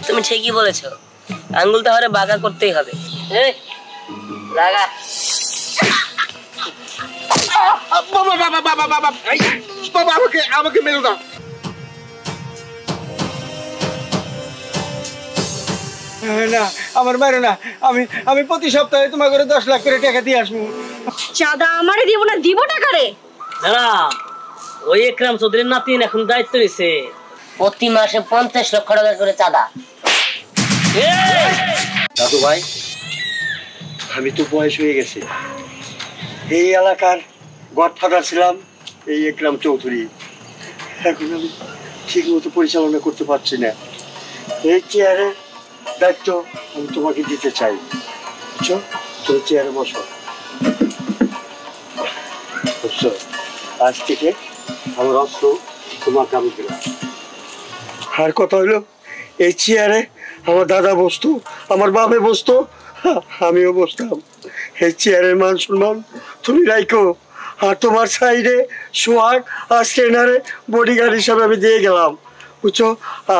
তুমি ঠিকই বলেছো, আঙ্গুল তাহলে বাঁকা করতেই হবে। লাগা। বাবা বাবা বাবা বাবা বাবা আমাকে মেরো না। না আমার মারো না, আমি প্রতি সপ্তাহে তোমার করে 10 লাখ করে টাকা দিয়ে আসবো। চাঁদা আমারে দিব না, দিব টাকা রে। দাদা ওই একরাম চৌধুরীর নাতিন এখন দায়িত্ব নিছে, প্রতি মাসে 50 লক্ষ টাকা করে চাঁদা। দাদু ভাই আমি তো বয়স হয়ে গেছে, এই এলাকার গডফাদার ছিলাম এই একরাম চৌধুরী, এখন আমি ঠিক মতো পরিচালনা করতে পারছি না। এই চেয়ারে দায়িত্ব আমি তোমাকে দিতে চাই, বুঝছো? তুমি চেয়ারে বসো। বুঝছো, আজ থেকে আমার অস্ত্র তোমাকে আমি দিলাম। আর কথা হইলো এই চেয়ারে আমার দাদা বসতো, আমার বাপে বসতো, আমিও বসতাম। এই চেয়ারের মান সম্মান তুমি রাখো, আর তোমার সাইডে সোহাগ আর ট্রেনারে বডিগার্ড হিসাবে আমি দিয়ে গেলাম, বুঝছো?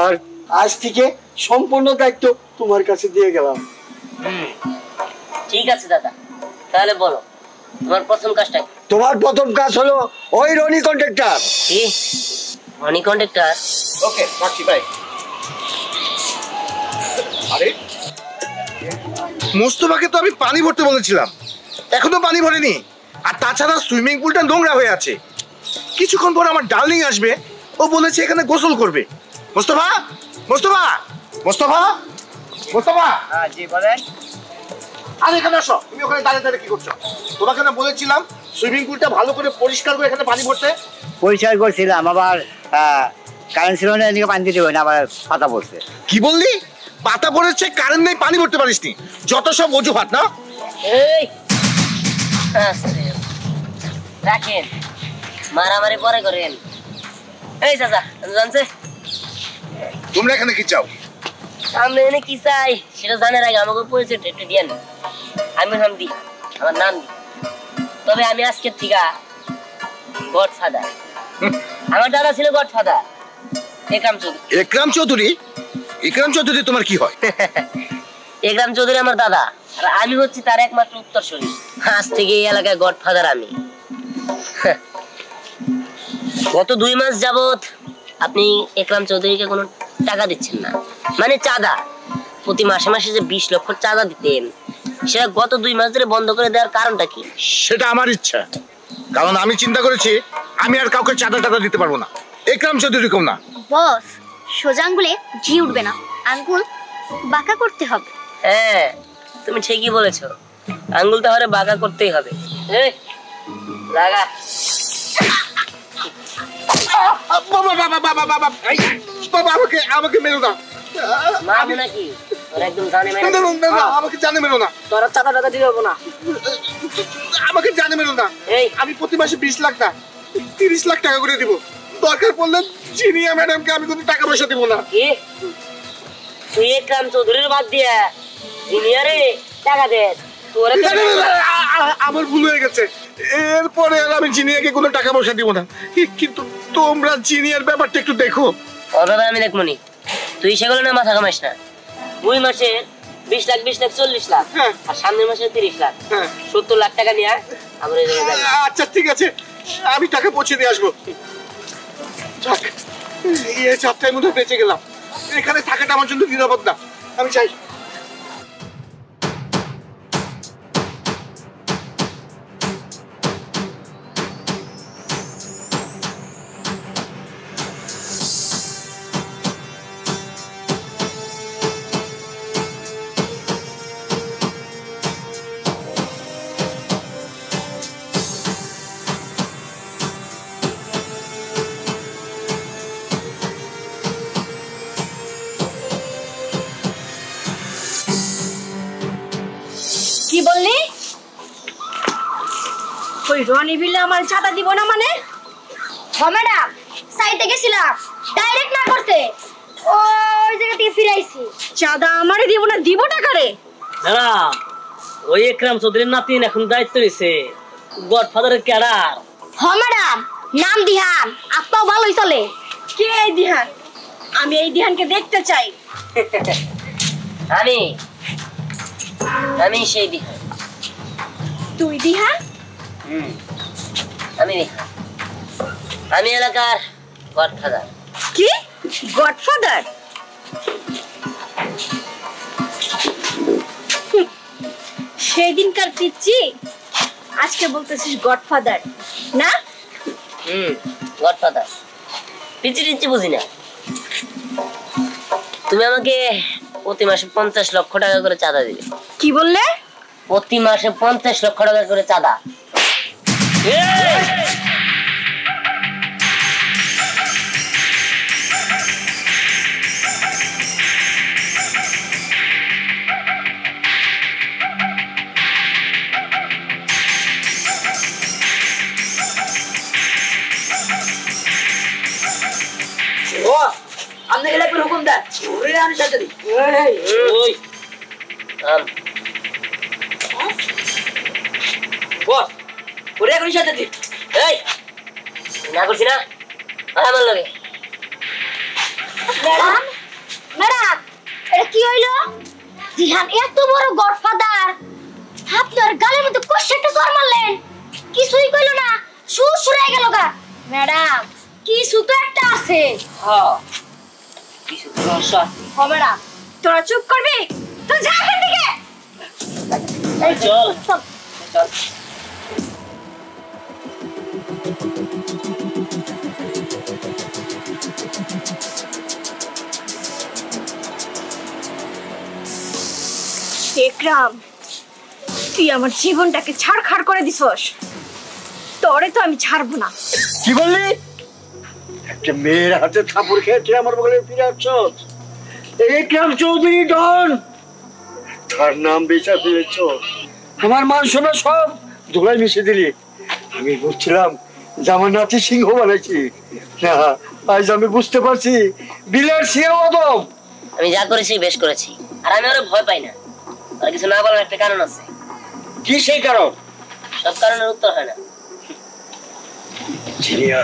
আর আজ থেকে সম্পূর্ণ দায়িত্ব তোমার কাছে দিয়ে গেলাম। ঠিক আছে দাদা, তাহলে বলো তোমার প্রথম কাজটা কি? তোমার প্রথম কাজ হলো ওই রনি কন্ট্রাক্টর। কি রনি কন্ট্রাক্টর? ওকে রাখছি ভাই। আরে মোস্তফাকে তো আমি পানি ভরতে বলেছিলাম, এখনো পানি ভরেনি। আর তাছাড়া সুইমিং পুলটা নোংরা হয়ে আছে। কিছুক্ষণ পর আমার ডার্লিং আসবে, ও বলেছে এখানে গোসল করবে। মোস্তফা মোস্তফা মোস্তফা মোস্তফা। হ্যাঁ জি বলেন। আরে এখানে আসো, তুমি ওখানে দাঁড়িয়ে দাঁড়িয়ে কি করছো? তোমাকে না বলেছিলাম সুইমিং পুলটা ভালো করে পরিষ্কার করে এখানে পানি ভরতে। পরিষ্কার করছিলাম, আবার কারেন্ট ছিল না, এদিকে পানি দিতে হবে না, আবার পাতা পড়ছে। কি বললি? পাতা পড়েছে, কারেন্ট নেই, পানি ভরতে পারিসনি? যত সব অজুহাত না। এই রাখেন, মারামারি পরে করেন। এই চাচা জানছে তোমরা এখানে কি চাও? আমরা এনে কি চাই সেটা জানার আগে আমাকে পরিচয় একটু দিয়ে নেন। আমি নাম দিই, আমার নাম দিই। তবে আমি আজকের থেকে গডফাদার। আমার দাদা ছিল গডফাদার একরাম চৌধুরী। একরাম চৌধুরী? একরাম চৌধুরী তোমার কি হয়? একরাম চৌধুরী আমার দাদা, আর আমি হচ্ছি তার একমাত্র উত্তরসূরি। আজ থেকে এই এলাকায় গডফাদার আমি। গত 2 মাস যাবত আপনি একরাম চৌধুরীকে কোনো টাকা দিচ্ছেন না, মানে চাঁদা। প্রতি মাসে মাসে যে 20 লক্ষ চাঁদা দিতেন, সেটা গত 2 মাস ধরে বন্ধ করে দেওয়ার কারণটা কি? সেটা আমার ইচ্ছা, কারণ আমি চিন্তা করেছি আমি আর কাউকে চাঁদা টাদা দিতে পারবো না। একরাম চৌধুরী কম না। বস, সোজা আঙ্গুলে ঘি উঠবে না, আঙ্গুল বাঁকা করতে হবে। হ্যাঁ তুমি ঠিকই বলেছো, আঙ্গুল তাহলে বাঁকা করতেই হবে। লাগা। বাবা বাবা বাবা বাবা বাবা আমাকে মেরো না। মারবো নাকি? তোরা একদম জানে মেরে। আমাকে জানে মেরো না। তোরা চাঁদা টাকা দিতে পারবো না। আমাকে জানে মেরো না। এই আমি প্রতি মাসে 20 লাখ না 30 লাখ টাকা করে দিব। দরকার পড়লে জিনিয়া ম্যাডামকে আমি কোনো টাকা পয়সা দিব না। কি তুই একরাম চৌধুরীর বাদ দিয়ে জিনিয়ারে টাকা দে? তোরে আমার ভুল হয়ে গেছে, এরপরে আর আমি জিনিয়াকে কোনো টাকা পয়সা দিব না। কিন্তু তোমরা জিনিয়ার ব্যাপারটা একটু দেখো। ওভাবে আমি দেখবো নি, তুই সেগুলো না মাথা ঘামাইস না। 2 মাসে 20 লাখ 20 লাখ 40 লাখ, আর সামনের মাসে 30 লাখ, 70 লাখ টাকা নিয়ে আমার এই জায়গায় যাবি। আচ্ছা ঠিক আছে, আমি টাকা পৌঁছে দিয়ে আসবো। যাক, এই চাপটার মধ্যে বেঁচে গেলাম। এখানে থাকাটা আমার জন্য নিরাপদ না, আমি চাই। কি বললি? ওই রনি বিলে আমার চাঁদা দিব না মানে? হ্যাঁ ম্যাডাম, সাইটে গেছিলাম, ডাইরেক্ট না করতে ওই জায়গা থেকে ফিরে আইছি। চাঁদা আমারে দিব না, দিব টাকা রে। দাদা ওই একরাম চৌধুরীর নাতিন এখন দায়িত্ব নিছে, গডফাদারের ক্যাডার। হ্যাঁ ম্যাডাম, নাম দিহান, আপনাও ভালোই চলে। কে এই দিহান? আমি এই দিহানকে দেখতে চাই। আমি আমি সেই দিহান। তুই দিহান? আমি দিহান। আমি এলাকার গডফাদার। কি গডফাদার? সেই দিনকার পিচ্ছি, আজকে বলতেছিস গডফাদার না? গডফাদার। পিচ্ছি টিচ্ছি বুঝি না। তুমি আমাকে প্রতি মাসে 50 লক্ষ টাকা করে চাঁদা দিবে। কি বললে? প্রতি মাসে 50 লক্ষ টাকা করে চাঁদা। আপনি গেলে একবার হুকুম দেন, ওরে আমি সাথে দিই। বস, ওরে এখনই সাথে দিই। এই না করছি না, আমার লাগে। ম্যাডাম, ম্যাডাম, এটা কি হইলো? দিহান এত বড় গডফাদার, আপনার গালের মধ্যে কষাটা জোর মারলেন, কিছুই কইলো না, সুর হয়ে গেল গা। ম্যাডাম, কিছু তো একটা আছে। হ্যাঁ, কিছু রহস্য। হবে না, তোরা চুপ করবি? তুই যা এখান থেকে। চল চল। একরাম, তুই আমার জীবনটাকে ছাড়খাড় করে দিছস। তোরে তো আমি ছাড়বো না। কি বললি? একটা মেয়ের হাতে থাপড় খেয়েছে আমার বলে ফিরে আসছস? একরাম চৌধুরী ডন, তার নাম বেচা ফেলেছ। আমার মান শোনা সব ধুলাই মিশে দিলি। আমি বুঝছিলাম যে আমার নাতি সিংহ বানাইছি, না আজ আমি বুঝতে পারছি বিলের সিংহ অদম। আমি যা করেছি বেশ করেছি, আর আমি আরো ভয় পাই না। আর কিছু না বলার একটা কারণ আছে। কি সেই কারণ? সব কারণের উত্তর হয় না। জিনিয়া,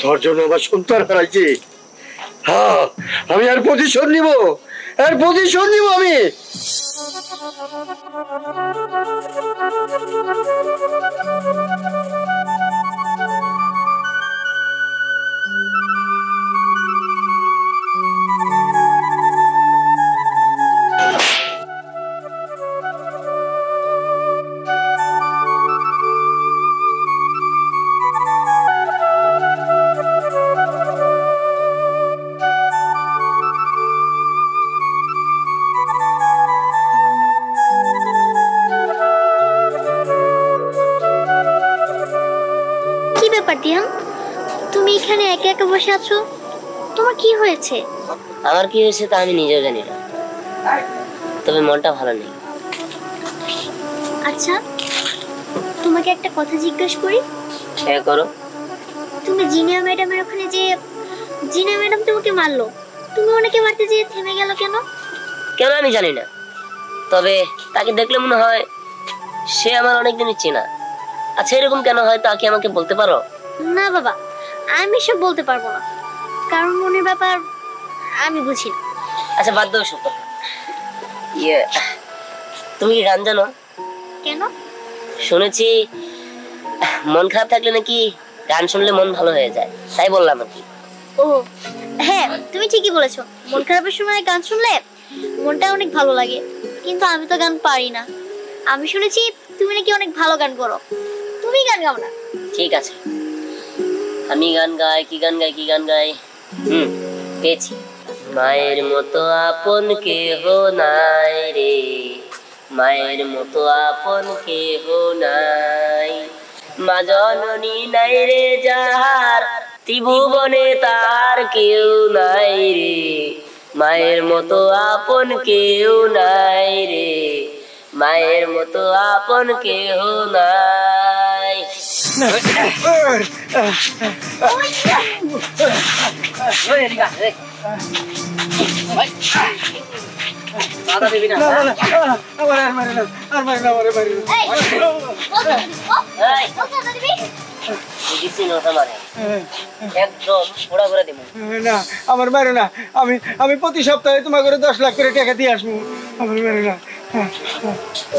তোর জন্য আমার সন্তান হারাইছি। হ্যাঁ, আমি আর প্রতিশোধ নিব, আর প্রতিশোধ নিব আমি। তুমি এখানে একা একা বসে আছো, তোমার কি হয়েছে? আমার কি হয়েছে তা আমি নিজেও জানি না, তবে মনটা ভালো নেই। আচ্ছা, তোমাকে একটা কথা জিজ্ঞেস করি। হ্যাঁ করো। তুমি জিনিয়া ম্যাডামের ওখানে যে জিনিয়া ম্যাডাম তোমাকে মারলো, তুমি ওনাকে মারতে যেয়ে থেমে গেল কেন? কেন আমি জানি না, তবে তাকে দেখলে মনে হয় সে আমার অনেকদিনই চেনা। আচ্ছা এরকম কেন হয় তা কি আমাকে বলতে পারো? না বাবা, আমি সব বলতে পারবো না, কারণ মনের ব্যাপার আমি বুঝি না। আচ্ছা বাদ দাও সব। তুমি কি গান জানো? কেন? শুনেছি মন খারাপ থাকলে নাকি গান শুনলে মন ভালো হয়ে যায়, তাই বললাম আর কি। ও হ্যাঁ, তুমি ঠিকই বলেছো, মন খারাপের সময় গান শুনলে মনটা অনেক ভালো লাগে, কিন্তু আমি তো গান পারি না। আমি শুনেছি তুমি নাকি অনেক ভালো গান করো, তুমি গান গাও না? ঠিক আছে, আমি গান গাই। কি গান গাই? কি গান গাই? পেয়েছি। মায়ের মতো আপন কেহ নাই রে, মায়ের মতো আপন কেহ নাই, মা জননী নাই রে যাহার, ত্রিভুবনে তার কেউ নাই রে, মায়ের মতো আপন কেউ নাই রে, মায়ের মতো আপন কেহ নাই। দিছি না মানে একদম পুরা করে দিব না আমার মারো না, আমি আমি প্রতি সপ্তাহে তোমার করে 10 লাখ করে টাকা দিয়ে আসবো, আমার মারো না।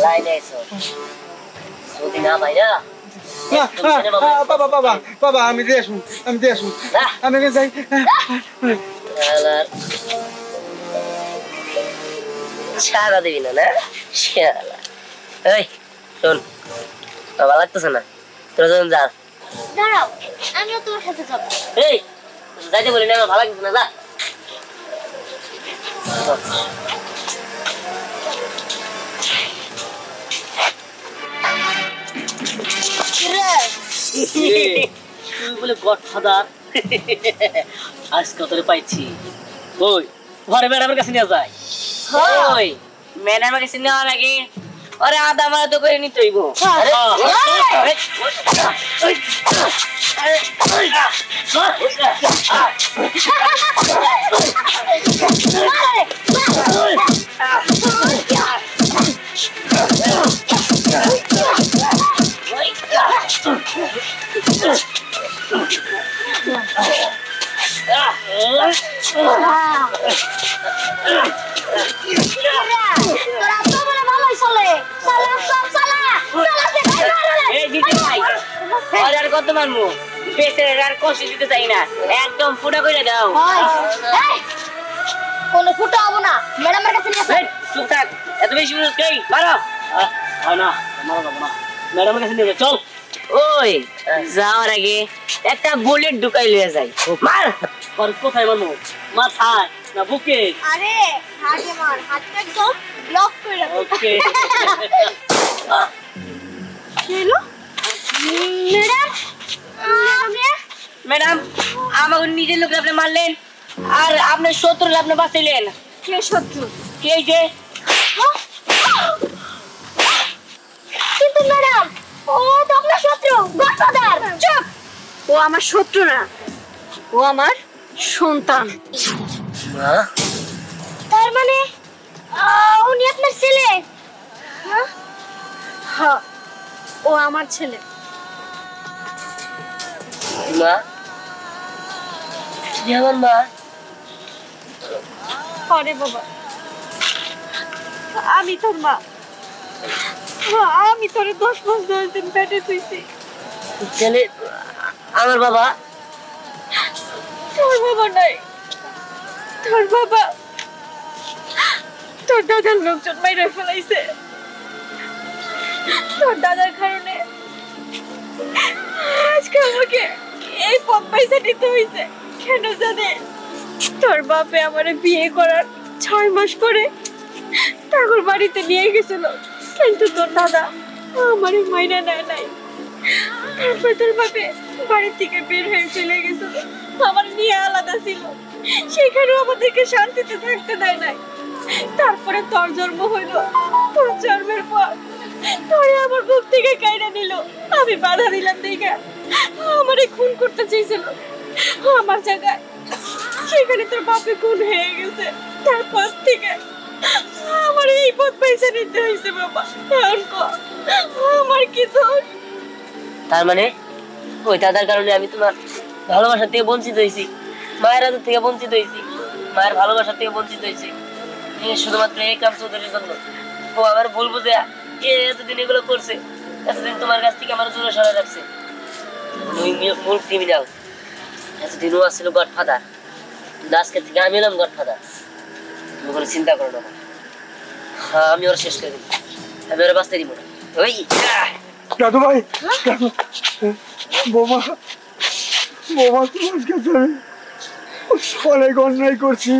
লাইনে আইছো যদি না ভাই না বাবা বাবা বাবা আমি দিয়ে আসবো, আমি দিয়ে আসবো, আমি যাই। ছাড়া দিবি না না শালা এই শোন ভালো লাগতেছে না তোরা যখন যা দাঁড়াও আমিও তোমার সাথে যাবো। এই যাইতে বলি না আমার ভালো লাগতেছে না যা তুই বলে গডফাদার আজকে তোরে পাইছি ওই ঘরে ম্যাডামের কাছে নিয়ে যায় ওই ম্যাডামের কাছে নেওয়ার আগে আরে আদা মারা তো করে নিতে হইব কত মানবো পেছনের আর কষ্ট দিতে চাই না একদম ফুটা করে দাও কোনো ফুটো হবো না, ম্যাডামের কাছে নিয়ে আসো। চুপ থাক এত বেশি কই মারো না মারো না ম্যাডামের কাছে নিয়ে চল ওই যাওয়ার আগে একটা বুলেট ঢুকাই লিয়ে যাই মার আর কোথায় মারবো মাথায় না বুকে আরে হাতে মার, হাতটা একদম লক করে রাখো। ওকে কেলো ম্যাডাম আমাকে নিজের লোক আপনি মারলেন আর আপনার শত্রু আপনি বাঁচাইলেন কে শত্রু? কে যে কিন্তু ম্যাডাম ও তো আপনার শত্রু, গডফাদার। চুপ, ও আমার শত্রু না, ও আমার সন্তান। তার মানে উনি আপনার ছেলে? হ্যাঁ, ও আমার ছেলে। মা আমার মা আরে বাবা আমি তোর মা, আমি তোর 10 মাস 10 দিন পেটে তুইছি। ছেলে আমার বাবা তোর বাবা নাই, তোর বাবা তোর দাদার লোকজন মাইরে ফেলাইছে। তোর দাদার কারণে আজকে আমাকে এই পথ পয়সা নিতে হয়েছে। কেন জানে? তোর বাপে আমার বিয়ে করার 6 মাস পরে তাগর বাড়িতে নিয়ে গেছিল, কিন্তু তোর দাদা আমার মাইনা নেয় নাই। তারপর তোর বাপে বাড়ি থেকে বের হয়ে চলে গেছিল, আমার নিয়ে আলাদা ছিল, সেখানেও আমাদেরকে শান্তিতে থাকতে দেয় নাই। তারপরে তোর জন্ম হইল, তোর জন্মের পর তোরে আমার বুক থেকে কাইরা নিল। আমি বাধা দিলাম দেখে আমারে খুন করতে চেয়েছিল আমার জায়গায়, সেখানে তোর বাপে খুন হয়ে গেছে। তারপর থেকে আমার এই পথ পয়সা নিতে হয়েছে বাবা। আমার কি দোষ? তার মানে ওই দাদার কারণে আমি তোমার ভালোবাসা থেকে বঞ্চিত হয়েছি, মায়ের হাতের থেকে বঞ্চিত হয়েছি, মায়ের ভালোবাসা থেকে বঞ্চিত হয়েছি শুধুমাত্র এই কাম চৌধুরীর জন্য। ও আমার ভুল বুঝে এতদিন এগুলো করছে, এতদিন তোমার কাছ থেকে আমার দূরে সরে রাখছে। মূল ক্রিমিনাল এতদিন ও আসছিল গডফাদার, আজকের থেকে আমি এলাম গডফাদার। তুমি কোনো চিন্তা করো না, হ্যাঁ আমি ওরা শেষ করে দিব, আমি ওরা বাঁচতে দিব না। ওই দাদু ভাই, বোমা বোমা তোমার কাছে আমি অনেক অন্যায় করছি।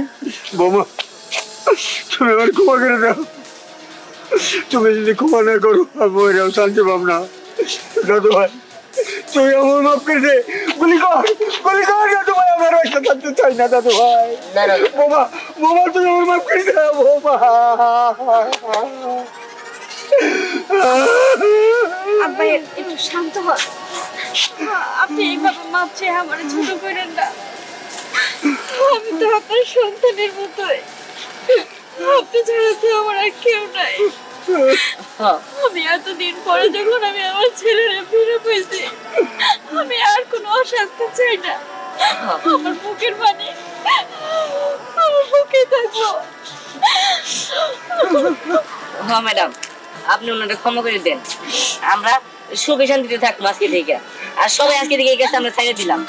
বোমা তুমি আমার ক্ষমা করে দাও, তুমি যদি ক্ষমা না করো আমি ওইরাও শান্তি পাব না। দাদু ভাই তুই আমার মাফ করে দে, গুলি কর দাদু ভাই, আমার বাসা থাকতে চাই না দাদু ভাই। বোমা বোমা তুই আমার মাফ করে দে বোমা। আব্বা একটু শান্ত হন, আপনি এইভাবে মাপ চেয়ে আমার ছোট করেন না। আমি তো আপনার সন্তানের মতোই, আপনি ছাড়া তো আমার আর কেউ নাই। আমি এতদিন পরে যখন আমি আমার ছেলেরে ফিরে পেয়েছি, আমি আর কোনো অশান্তি চাই না। আমার বুকের পানি আমার বুকে থাকবো। হ্যাঁ ম্যাডাম, আপনি ওনাদের ক্ষমা করে দেন। আমরা সুখে শান্তিতে থাকবো আজকে থেকে। আর সবাই আজকে থেকে এই কাজটা আমরা ছেড়ে দিলাম।